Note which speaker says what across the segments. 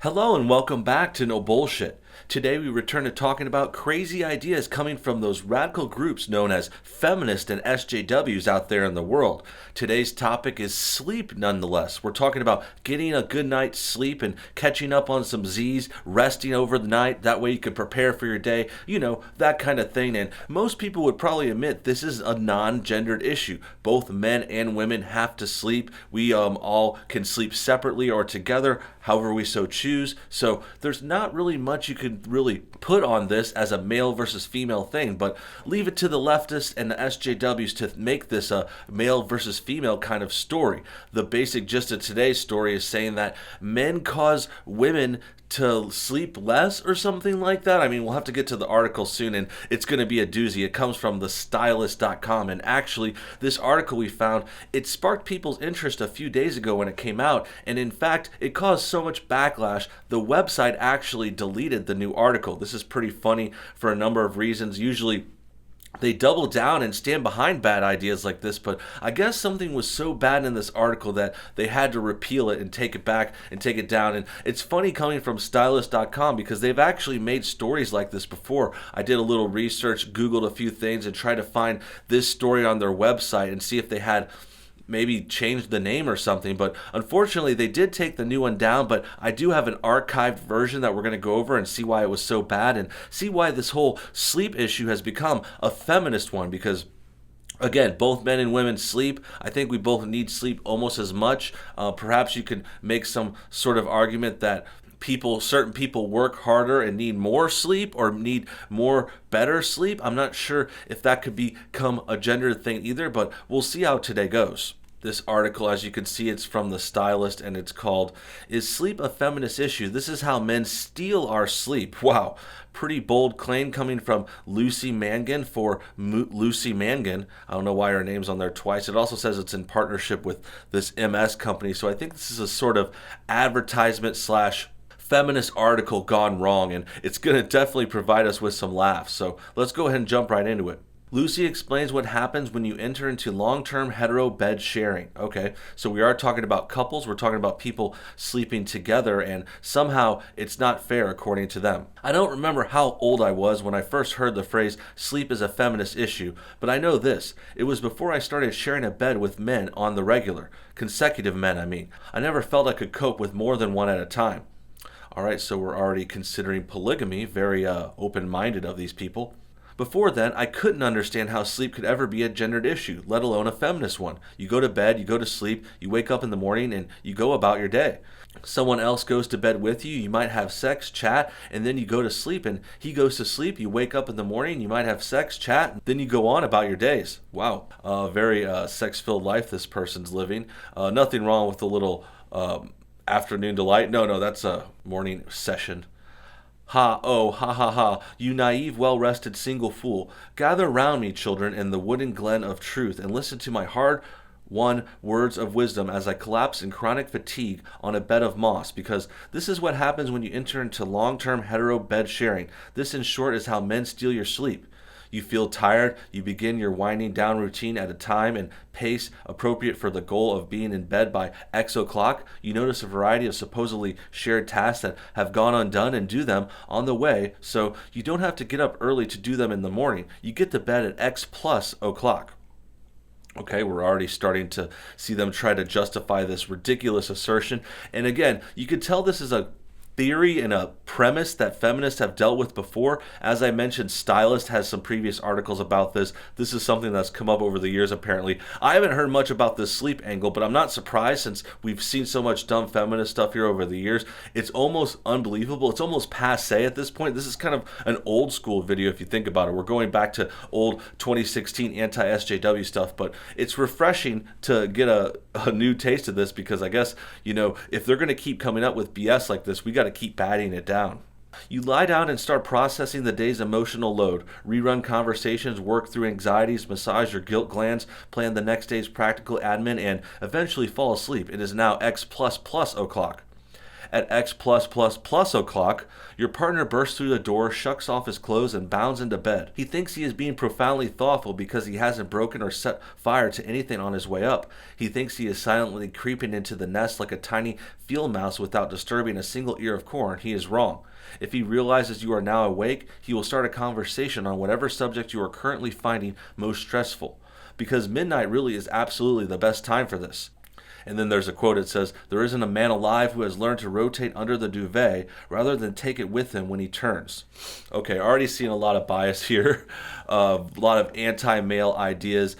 Speaker 1: Hello and welcome back to No Bullshit. Today we return to talking about crazy ideas coming from those radical groups known as Feminist and SJWs out there in the world. Today's topic is sleep nonetheless. We're talking about getting a good night's sleep and catching up on some Z's, resting over the night, that way you can prepare for your day, that kind of thing. And most people would probably admit this is a non-gendered issue. Both men and women have to sleep. We all can sleep separately or together, however we so choose. So there's not really much you could really put on this as a male versus female thing, but leave it to the leftists and the SJWs to make this a male versus female kind of story. The basic gist of today's story is saying that men cause women to sleep less or something like that. I mean, we'll have to get to the article soon, and it's going to be a doozy. It comes from thestylist.com, and actually, this article we found, it sparked people's interest a few days ago when it came out, and in fact, it caused so much backlash, the website actually deleted the new article. This is pretty funny for a number of reasons. Usually, they double down and stand behind bad ideas like this, but I guess something was so bad in this article that they had to repeal it and take it back and take it down. And it's funny coming from stylist.com because they've actually made stories like this before. I did a little research, Googled a few things, and tried to find this story on their website and see if they had maybe changed the name or something, but unfortunately they did take the new one down. But I do have an archived version that we're going to go over and see why it was so bad and see why this whole sleep issue has become a feminist one, because again, both men and women sleep. I think we both need sleep almost as much. Perhaps you can make some sort of argument that certain people work harder and need more sleep or need more better sleep. I'm not sure if that could become a gender thing either, but we'll see how today goes. This article, as you can see, it's from The Stylist, and it's called, "Is Sleep a Feminist Issue? This is How Men Steal Our Sleep." Wow, pretty bold claim coming from Lucy Mangan for Lucy Mangan. I don't know why her name's on there twice. It also says it's in partnership with this MS company, so I think this is a sort of advertisement slash feminist article gone wrong, and it's going to definitely provide us with some laughs. So let's go ahead and jump right into it. Lucy explains what happens when you enter into long-term hetero bed sharing. Okay, so we are talking about couples. We're talking about people sleeping together, and somehow it's not fair according to them. I don't remember how old I was when I first heard the phrase sleep is a feminist issue, but I know this. It was before I started sharing a bed with men on the regular. Consecutive men, I mean. I never felt I could cope with more than one at a time. All right, so we're already considering polygamy, very open-minded of these people. Before then, I couldn't understand how sleep could ever be a gendered issue, let alone a feminist one. You go to bed, you go to sleep, you wake up in the morning, and you go about your day. Someone else goes to bed with you, you might have sex, chat, and then you go to sleep, and he goes to sleep, you wake up in the morning, you might have sex, chat, and then you go on about your days. Wow, very sex-filled life this person's living. Nothing wrong with a little afternoon delight. No, that's a morning session. Ha, oh, ha, ha, ha, you naive, well-rested single fool. Gather round me, children, in the wooded glen of truth, and listen to my hard-won words of wisdom as I collapse in chronic fatigue on a bed of moss, because this is what happens when you enter into long-term hetero bed sharing. This, in short, is how men steal your sleep. You feel tired, you begin your winding down routine at a time and pace appropriate for the goal of being in bed by X o'clock. You notice a variety of supposedly shared tasks that have gone undone and do them on the way, so you don't have to get up early to do them in the morning. You get to bed at X plus o'clock. Okay, we're already starting to see them try to justify this ridiculous assertion. And again, you could tell this is a theory and a premise that feminists have dealt with before. As I mentioned, Stylist has some previous articles about this. This is something that's come up over the years, apparently. I haven't heard much about this sleep angle, but I'm not surprised since we've seen so much dumb feminist stuff here over the years. It's almost unbelievable. It's almost passé at this point. This is kind of an old school video if you think about it. We're going back to old 2016 anti-SJW stuff, but it's refreshing to get a new taste of this because I guess, if they're going to keep coming up with BS like this, we got to keep batting it down. You lie down and start processing the day's emotional load, rerun conversations, work through anxieties, massage your guilt glands, plan the next day's practical admin, and eventually fall asleep. It is now X++ o'clock. At X plus plus plus o'clock, your partner bursts through the door, shucks off his clothes, and bounds into bed. He thinks he is being profoundly thoughtful because he hasn't broken or set fire to anything on his way up. He thinks he is silently creeping into the nest like a tiny field mouse without disturbing a single ear of corn. He is wrong. If he realizes you are now awake, he will start a conversation on whatever subject you are currently finding most stressful. Because midnight really is absolutely the best time for this. And then there's a quote that says, "There isn't a man alive who has learned to rotate under the duvet rather than take it with him when he turns." Okay, already seeing a lot of bias here, a lot of anti-male ideas.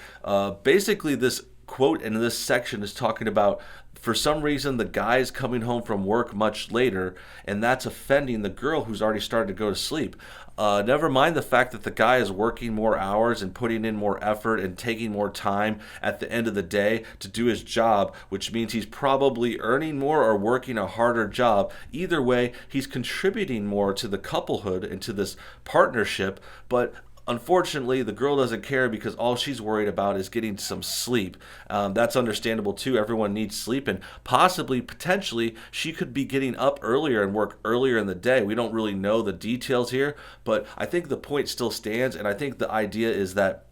Speaker 1: Basically, this quote in this section is talking about, for some reason, the guy is coming home from work much later, and that's offending the girl who's already started to go to sleep. Never mind the fact that the guy is working more hours and putting in more effort and taking more time at the end of the day to do his job, which means he's probably earning more or working a harder job. Either way, he's contributing more to the couplehood and to this partnership, but unfortunately, the girl doesn't care because all she's worried about is getting some sleep. That's understandable too. Everyone needs sleep, and possibly, potentially, she could be getting up earlier and work earlier in the day. We don't really know the details here, but I think the point still stands, and I think the idea is that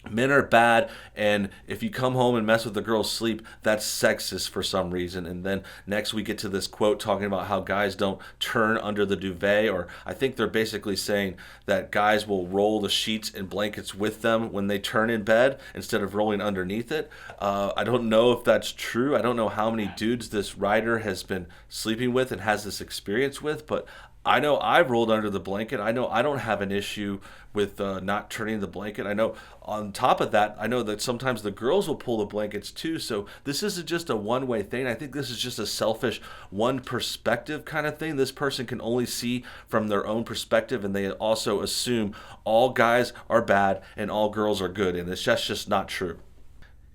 Speaker 1: men are bad, and if you come home and mess with the girl's sleep, that's sexist for some reason. And then next we get to this quote talking about how guys don't turn under the duvet, or I think they're basically saying that guys will roll the sheets and blankets with them when they turn in bed instead of rolling underneath it. I don't know if that's true. I don't know how many dudes this writer has been sleeping with and has this experience with, but I know I've rolled under the blanket. I know I don't have an issue with not turning the blanket. I know on top of that, I know that sometimes the girls will pull the blankets too. So this isn't just a one-way thing. I think this is just a selfish one perspective kind of thing. This person can only see from their own perspective, and they also assume all guys are bad and all girls are good. And it's just not true.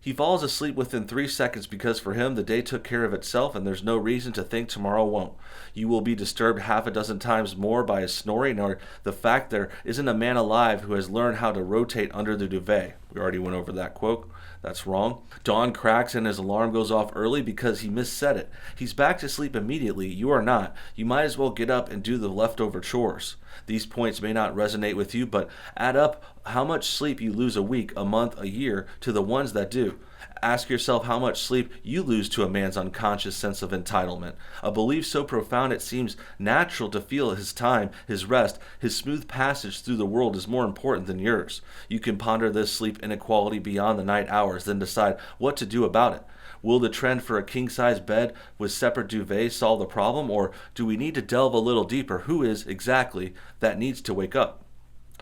Speaker 1: He falls asleep within 3 seconds because for him the day took care of itself and there's no reason to think tomorrow won't. You will be disturbed half a dozen times more by his snoring or the fact there isn't a man alive who has learned how to rotate under the duvet. We already went over that quote. That's wrong. Dawn cracks and his alarm goes off early because he misset it. He's back to sleep immediately. You are not. You might as well get up and do the leftover chores. These points may not resonate with you, but add up how much sleep you lose a week, a month, a year to the ones that do. Ask yourself how much sleep you lose to a man's unconscious sense of entitlement. A belief so profound it seems natural to feel his time, his rest, his smooth passage through the world is more important than yours. You can ponder this sleep inequality beyond the night hours, then decide what to do about it. Will the trend for a king-size bed with separate duvets solve the problem, or do we need to delve a little deeper? Who is exactly that needs to wake up?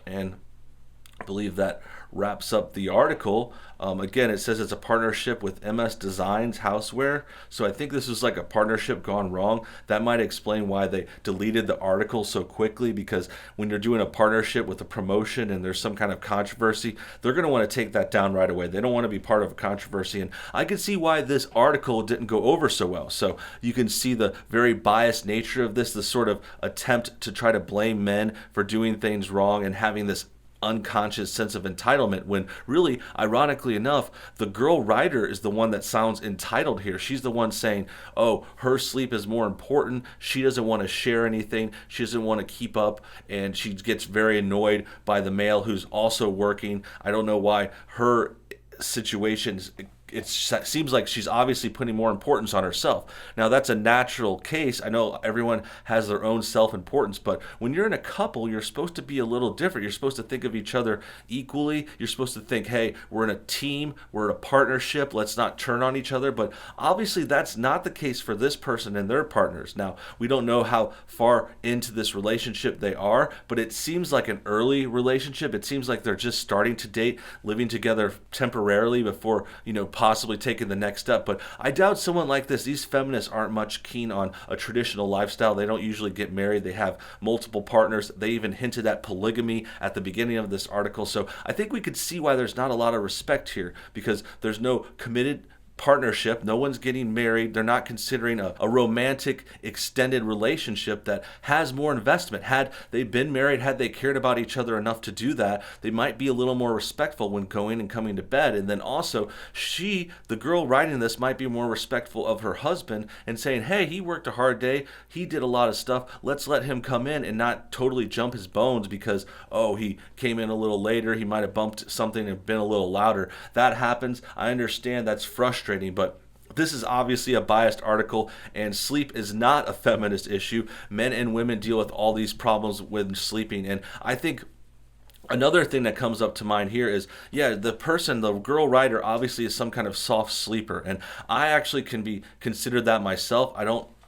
Speaker 1: And I believe that wraps up the article. Again, it says it's a partnership with MS Designs Houseware. So I think this is like a partnership gone wrong. That might explain why they deleted the article so quickly, because when you're doing a partnership with a promotion and there's some kind of controversy, they're going to want to take that down right away. They don't want to be part of a controversy. And I can see why this article didn't go over so well. So you can see the very biased nature of this sort of attempt to try to blame men for doing things wrong and having this unconscious sense of entitlement, when really, ironically enough, the girl writer is the one that sounds entitled here. She's the one saying, oh, her sleep is more important. She doesn't want to share anything. She doesn't want to keep up, and she gets very annoyed by the male who's also working. I don't know why her situation it seems like she's obviously putting more importance on herself. Now, that's a natural case. I know everyone has their own self-importance, but when you're in a couple, you're supposed to be a little different. You're supposed to think of each other equally. You're supposed to think, hey, we're in a team, we're in a partnership, let's not turn on each other. But obviously, that's not the case for this person and their partners. Now, we don't know how far into this relationship they are, but it seems like an early relationship. It seems like they're just starting to date, living together temporarily before, possibly taking the next step. But I doubt someone like this, these feminists aren't much keen on a traditional lifestyle. They don't usually get married. They have multiple partners. They even hinted at polygamy at the beginning of this article. So I think we could see why there's not a lot of respect here, because there's no committed partnership. No one's getting married. They're not considering a romantic extended relationship that has more investment. Had they been married, had they cared about each other enough to do that, they might be a little more respectful when going and coming to bed. And then also, the girl writing this, might be more respectful of her husband and saying, hey, he worked a hard day. He did a lot of stuff. Let's let him come in and not totally jump his bones because, oh, he came in a little later. He might have bumped something and been a little louder. That happens. I understand that's frustrating, but this is obviously a biased article, and sleep is not a feminist issue. Men and women deal with all these problems when sleeping, and I think another thing that comes up to mind here is, the girl writer obviously is some kind of soft sleeper, and I actually can be considered that myself.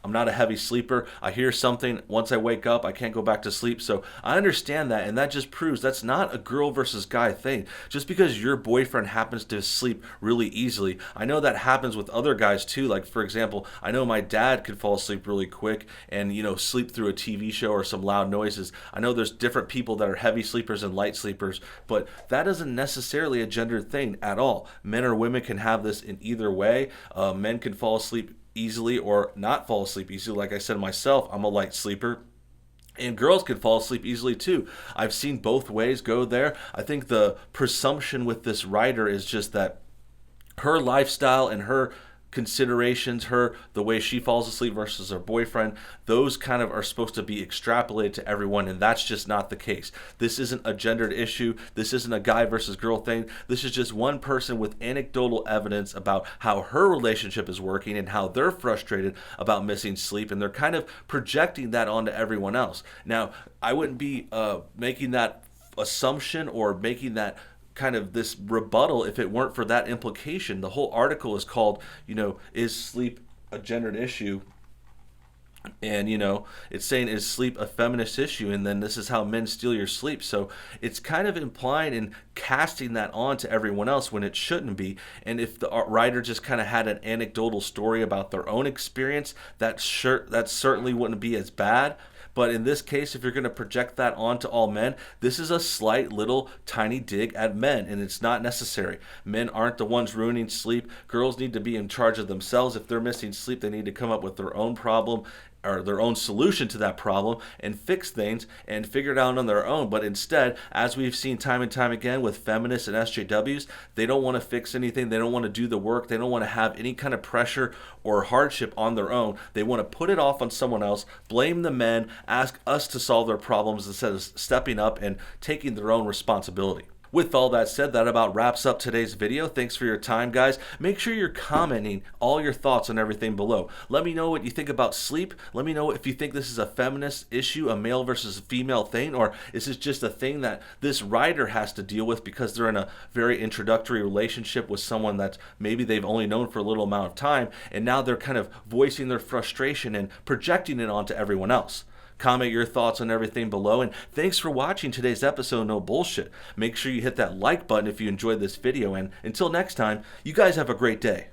Speaker 1: I'm not a heavy sleeper. I hear something, once I wake up, I can't go back to sleep. So I understand that, and that just proves that's not a girl versus guy thing. Just because your boyfriend happens to sleep really easily, I know that happens with other guys too. Like, for example, I know my dad could fall asleep really quick and, sleep through a TV show or some loud noises. I know there's different people that are heavy sleepers and light sleepers, but that isn't necessarily a gendered thing at all. Men or women can have this in either way. Men can fall asleep easily or not fall asleep easily. Like I said myself, I'm a light sleeper. And girls can fall asleep easily too. I've seen both ways go there. I think the presumption with this writer is just that her lifestyle and her considerations, the way she falls asleep versus her boyfriend, those kind of are supposed to be extrapolated to everyone, and that's just not the case. This isn't a gendered issue. This isn't a guy versus girl thing. This is just one person with anecdotal evidence about how her relationship is working and how they're frustrated about missing sleep, and they're kind of projecting that onto everyone else. Now, I wouldn't be making that assumption or making that kind of this rebuttal if it weren't for that implication. The whole article is called, is sleep a gendered issue? And, it's saying, is sleep a feminist issue? And then this is how men steal your sleep. So it's kind of implying and casting that on to everyone else when it shouldn't be. And if the writer just kind of had an anecdotal story about their own experience, that certainly wouldn't be as bad. But in this case, if you're going to project that onto all men, this is a slight little tiny dig at men, and it's not necessary. Men aren't the ones ruining sleep. Girls need to be in charge of themselves. If they're missing sleep, they need to come up with their own problem or their own solution to that problem and fix things and figure it out on their own. But instead, as we've seen time and time again with feminists and SJWs, they don't want to fix anything. They don't want to do the work. They don't want to have any kind of pressure or hardship on their own. They want to put it off on someone else, blame the men, ask us to solve their problems instead of stepping up and taking their own responsibility. With all that said, that about wraps up today's video. Thanks for your time, guys. Make sure you're commenting all your thoughts on everything below. Let me know what you think about sleep. Let me know if you think this is a feminist issue, a male versus female thing, or is this just a thing that this writer has to deal with because they're in a very introductory relationship with someone that maybe they've only known for a little amount of time, and now they're kind of voicing their frustration and projecting it onto everyone else. Comment your thoughts on everything below, and thanks for watching today's episode of No Bullshit. Make sure you hit that like button if you enjoyed this video, and until next time, you guys have a great day.